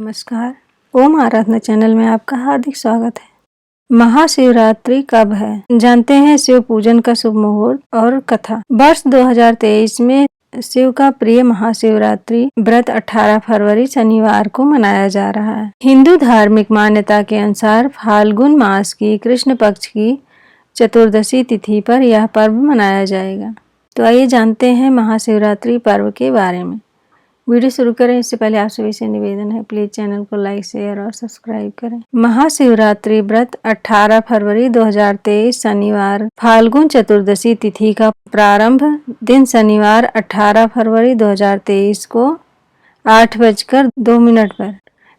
नमस्कार। ओम आराधना चैनल में आपका हार्दिक स्वागत है। महाशिवरात्रि कब है? जानते हैं शिव पूजन का शुभ मुहूर्त और कथा। वर्ष 2023 में शिव का प्रिय महाशिवरात्रि व्रत 18 फरवरी शनिवार को मनाया जा रहा है। हिंदू धार्मिक मान्यता के अनुसार फाल्गुन मास की कृष्ण पक्ष की चतुर्दशी तिथि पर यह पर्व मनाया जाएगा। तो आइए जानते हैं महाशिवरात्रि पर्व के बारे में। वीडियो शुरू करें इससे पहले आप सभी से निवेदन है, प्लीज चैनल को लाइक शेयर और सब्सक्राइब करें। महाशिवरात्रि व्रत 18 फरवरी 2023 शनिवार फाल्गुन चतुर्दशी तिथि का प्रारंभ दिन शनिवार 18 फरवरी 2023 को 8:02 पर,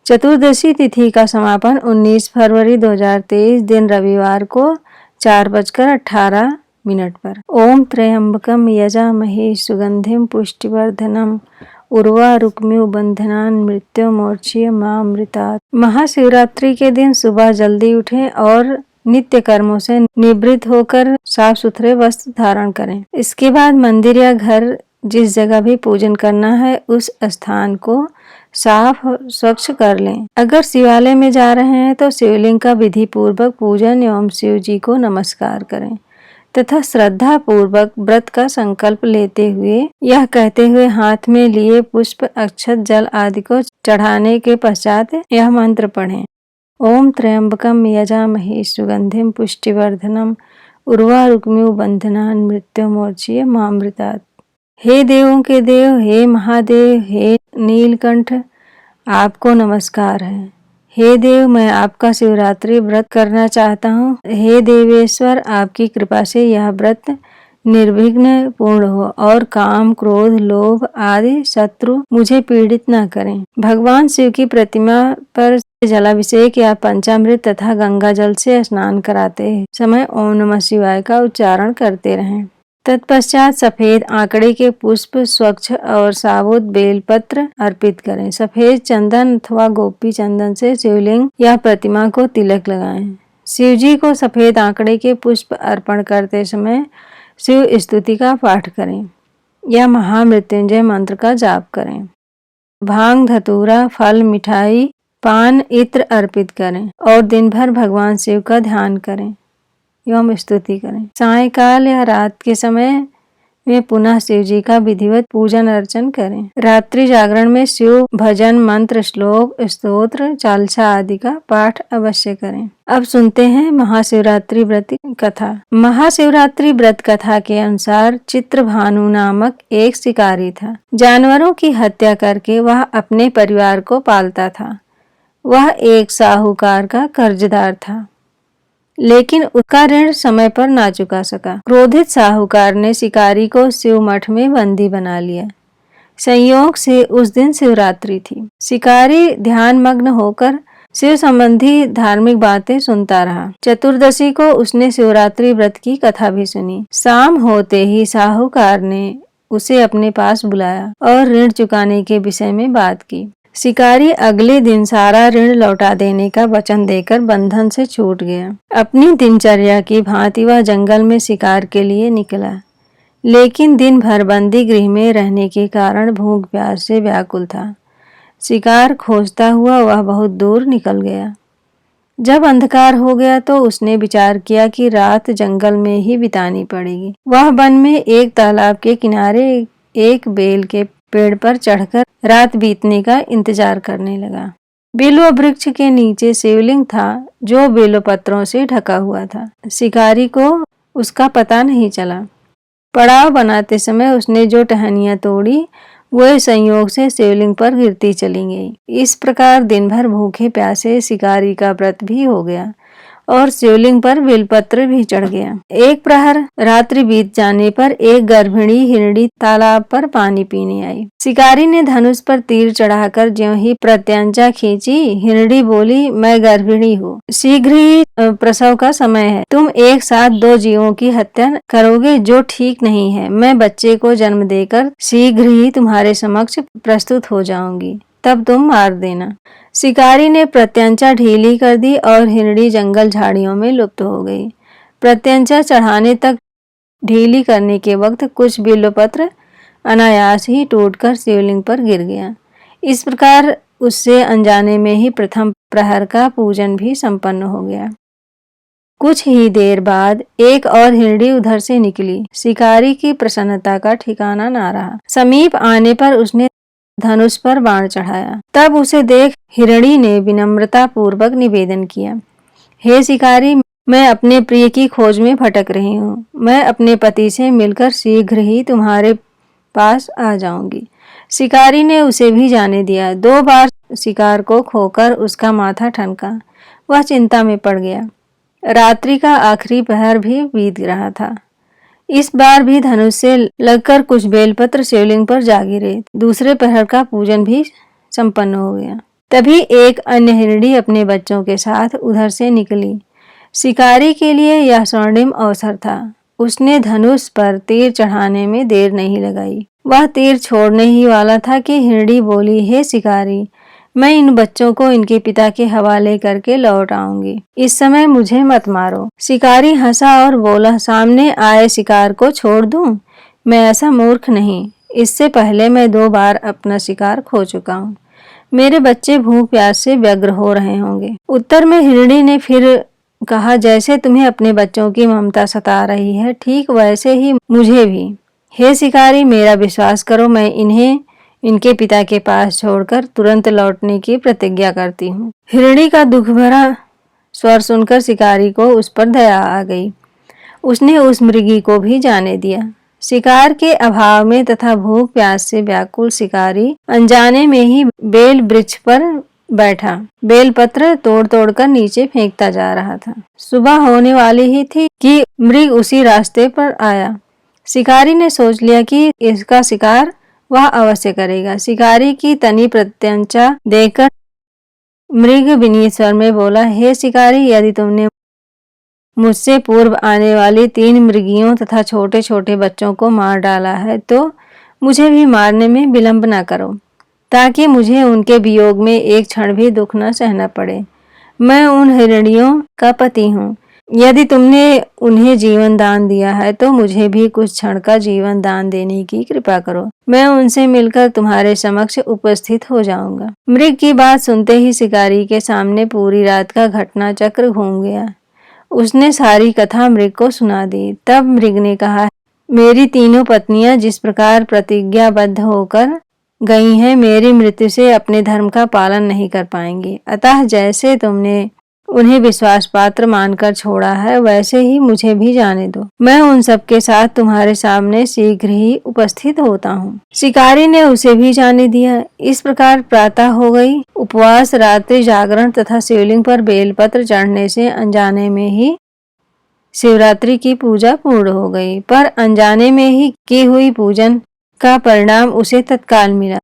चतुर्दशी तिथि का समापन 19 फरवरी 2023 दिन रविवार को 4:18 पर। ओम त्र्यंबकम यजामहे सुगंधिम पुष्टिवर्धनम उर्वारुकमिव बंधनान मृत्युर्मोक्षीय मामृतात्। महाशिवरात्रि के दिन सुबह जल्दी उठें और नित्य कर्मों से निवृत्त होकर साफ सुथरे वस्त्र धारण करें। इसके बाद मंदिर या घर जिस जगह भी पूजन करना है उस स्थान को साफ स्वच्छ कर लें। अगर शिवालय में जा रहे हैं तो शिवलिंग का विधि पूर्वक पूजन एवं शिव जी को नमस्कार करें तथा श्रद्धा पूर्वक व्रत का संकल्प लेते हुए यह कहते हुए हाथ में लिए पुष्प अक्षत जल आदि को चढ़ाने के पश्चात यह मंत्र पढ़ें। ओम त्र्यंबकम यजामहे सुगंधिम पुष्टिवर्धनम उर्वारुकमिव बंधनान मृत्युर्मोक्षीय मामृतात्। हे देवों के देव, हे महादेव, हे नीलकंठ, आपको नमस्कार है। हे देव, मैं आपका शिवरात्रि व्रत करना चाहता हूँ। हे देवेश्वर, आपकी कृपा से यह व्रत निर्विघ्न पूर्ण हो और काम क्रोध लोभ आदि शत्रु मुझे पीड़ित न करें। भगवान शिव की प्रतिमा पर जलाभिषेक या पंचामृत तथा गंगा जल से स्नान कराते समय ओम नमः शिवाय का उच्चारण करते रहें। तत्पश्चात सफेद आंकड़े के पुष्प, स्वच्छ और साबुत बेलपत्र अर्पित करें। सफेद चंदन अथवा गोपी चंदन से शिवलिंग या प्रतिमा को तिलक लगाएं। शिव जी को सफेद आंकड़े के पुष्प अर्पण करते समय शिव स्तुति का पाठ करें या महामृत्युंजय मंत्र का जाप करें। भांग, धतूरा, फल, मिठाई, पान, इत्र अर्पित करें और दिन भर भगवान शिव का ध्यान करें एवं स्तुति करें। सायंकाल या रात के समय में पुनः शिव जी का विधिवत पूजन अर्चन करें। रात्रि जागरण में शिव भजन, मंत्र, श्लोक, स्तोत्र, चालीसा आदि का पाठ अवश्य करें। अब सुनते हैं महाशिवरात्रि व्रत कथा। महाशिवरात्रि व्रत कथा के अनुसार चित्रभानु नामक एक शिकारी था। जानवरों की हत्या करके वह अपने परिवार को पालता था। वह एक साहूकार का कर्जदार था, लेकिन उसका ऋण समय पर ना चुका सका। क्रोधित साहूकार ने शिकारी को शिव मठ में बंदी बना लिया। संयोग से उस दिन शिवरात्रि थी। शिकारी ध्यान मग्न होकर शिव संबंधी धार्मिक बातें सुनता रहा। चतुर्दशी को उसने शिवरात्रि व्रत की कथा भी सुनी। शाम होते ही साहूकार ने उसे अपने पास बुलाया और ऋण चुकाने के विषय में बात की। शिकारी अगले दिन सारा ऋण लौटा देने का वचन देकर बंधन से छूट गया। अपनी दिनचर्या की भांति वह जंगल में शिकार के लिए निकला, लेकिन दिन भर बंदी गृह में रहने के कारण भूख प्यास से व्याकुल था। शिकार खोजता हुआ वह बहुत दूर निकल गया। जब अंधकार हो गया तो उसने विचार किया कि रात जंगल में ही बितानी पड़ेगी। वह वन में एक तालाब के किनारे एक बेल के पेड़ पर चढ़कर रात बीतने का इंतजार करने लगा। बेलो वृक्ष के नीचे शिवलिंग था जो बेलो पत्रों से ढका हुआ था। शिकारी को उसका पता नहीं चला। पड़ाव बनाते समय उसने जो टहनियां तोड़ी वह संयोग से शिवलिंग पर गिरती चली गई। इस प्रकार दिन भर भूखे प्यासे शिकारी का व्रत भी हो गया और शिवलिंग पर बेलपत्र भी चढ़ गया। एक प्रहर रात्रि बीत जाने पर एक गर्भिणी हिरणी तालाब पर पानी पीने आई। शिकारी ने धनुष पर तीर चढ़ाकर ज्यों ही प्रत्यंचा खींची, हिरणी बोली, मैं गर्भिणी हूँ, शीघ्र ही प्रसव का समय है। तुम एक साथ 2 जीवों की हत्या करोगे जो ठीक नहीं है। मैं बच्चे को जन्म देकर शीघ्र ही तुम्हारे समक्ष प्रस्तुत हो जाऊंगी, तब तुम मार देना। शिकारी ने प्रत्यंचा ढीली कर दी और हिरणी जंगल झाड़ियों में लुप्त हो गई। प्रत्यंचा चढ़ाने तक ढीली करने के वक्त कुछ बिल्वपत्र अनायास ही टूटकर शिवलिंग पर गिर गया। इस प्रकार उससे अनजाने में ही प्रथम प्रहर का पूजन भी संपन्न हो गया। कुछ ही देर बाद एक और हिरणी उधर से निकली। शिकारी की प्रसन्नता का ठिकाना ना रहा। समीप आने पर उसने धनुष पर बाण चढ़ाया। तब उसे देख हिरणी ने विनम्रता पूर्वक निवेदन किया, हे शिकारी, मैं अपने प्रिय की खोज में भटक रही हूँ। मैं अपने पति से मिलकर शीघ्र ही तुम्हारे पास आ जाऊंगी। शिकारी ने उसे भी जाने दिया। 2 बार शिकार को खोकर उसका माथा ठनका। वह चिंता में पड़ गया। रात्रि का आखिरी पहर भी बीत रहा था। इस बार भी धनुष से लगकर कुछ बेलपत्र शिवलिंग पर जा गिरे। दूसरे पहर का पूजन भी संपन्न हो गया। तभी एक अन्य हिरणी अपने बच्चों के साथ उधर से निकली। शिकारी के लिए यह स्वर्णिम अवसर था। उसने धनुष पर तीर चढ़ाने में देर नहीं लगाई। वह तीर छोड़ने ही वाला था कि हिरणी बोली, हे शिकारी, मैं इन बच्चों को इनके पिता के हवाले करके लौट आऊंगी। इस समय मुझे मत मारो। शिकारी हंसा और बोला, सामने आए शिकार को छोड़ दूं? मैं ऐसा मूर्ख नहीं। इससे पहले मैं 2 बार अपना शिकार खो चुका हूँ। मेरे बच्चे भूख प्यास से व्यग्र हो रहे होंगे। उत्तर में हिरणी ने फिर कहा, जैसे तुम्हें अपने बच्चों की ममता सता रही है, ठीक वैसे ही मुझे भी। हे शिकारी, मेरा विश्वास करो, मैं इन्हें इनके पिता के पास छोड़कर तुरंत लौटने की प्रतिज्ञा करती हूँ। हिरणी का दुख भरा स्वर सुनकर शिकारी को उस पर दया आ गई। उसने उस मृगी को भी जाने दिया। शिकार के अभाव में तथा भूख प्यास से व्याकुल शिकारी अनजाने में ही बेल वृक्ष पर बैठा बेल पत्र तोड़ तोड़ कर नीचे फेंकता जा रहा था। सुबह होने वाली ही थी कि मृग उसी रास्ते पर आया। शिकारी ने सोच लिया कि इसका शिकार वह अवश्य करेगा। शिकारी की तनी प्रत्यंचा देखकर मृग विनीत स्वर में बोला, हे शिकारी, यदि तुमने मुझसे पूर्व आने वाली 3 मृगियों तथा छोटे छोटे बच्चों को मार डाला है तो मुझे भी मारने में विलंब न करो, ताकि मुझे उनके वियोग में एक क्षण भी दुख न सहना पड़े। मैं उन हिरणियों का पति हूँ। यदि तुमने उन्हें जीवन दान दिया है तो मुझे भी कुछ क्षण का जीवन दान देने की कृपा करो। मैं उनसे मिलकर तुम्हारे समक्ष उपस्थित हो जाऊंगा। मृग की बात सुनते ही शिकारी के सामने पूरी रात का घटना चक्र घूम गया। उसने सारी कथा मृग को सुना दी। तब मृग ने कहा, मेरी तीनों पत्नियां जिस प्रकार प्रतिज्ञाबद्ध होकर गई हैं, मेरी मृत्यु से अपने धर्म का पालन नहीं कर पाएंगी। अतः जैसे तुमने उन्हें विश्वास पात्र मानकर छोड़ा है, वैसे ही मुझे भी जाने दो। मैं उन सबके साथ तुम्हारे सामने शीघ्र ही उपस्थित होता हूँ। शिकारी ने उसे भी जाने दिया। इस प्रकार प्रातः हो गई। उपवास, रात्रि जागरण तथा शिवलिंग पर बेलपत्र चढ़ने से अनजाने में ही शिवरात्रि की पूजा पूर्ण हो गई। पर अनजाने में ही की हुई पूजन का परिणाम उसे तत्काल मिला।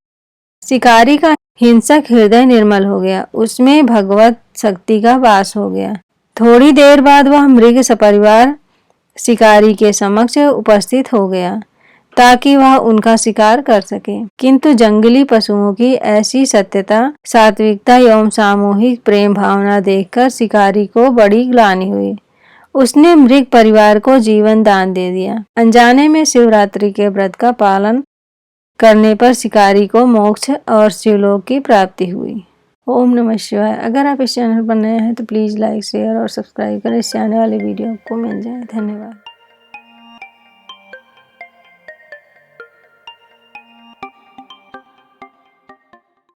शिकारी का हिंसक हृदय निर्मल हो गया। उसमें भगवत शक्ति का वास हो गया। थोड़ी देर बाद वह मृग सपरिवार शिकारी के समक्ष उपस्थित हो गया ताकि वह उनका शिकार कर सके। किंतु जंगली पशुओं की ऐसी सत्यता, सात्विकता एवं सामूहिक प्रेम भावना देखकर शिकारी को बड़ी ग्लानि हुई। उसने मृग परिवार को जीवन दान दे दिया। अनजाने में शिवरात्रि के व्रत का पालन करने पर शिकारी को मोक्ष और शिवलोक की प्राप्ति हुई। ओम नमः शिवाय। अगर आप इस चैनल पर नए हैं तो प्लीज़ लाइक, शेयर और सब्सक्राइब करें। इससे आने वाली वीडियो आपको मिल जाए। धन्यवाद।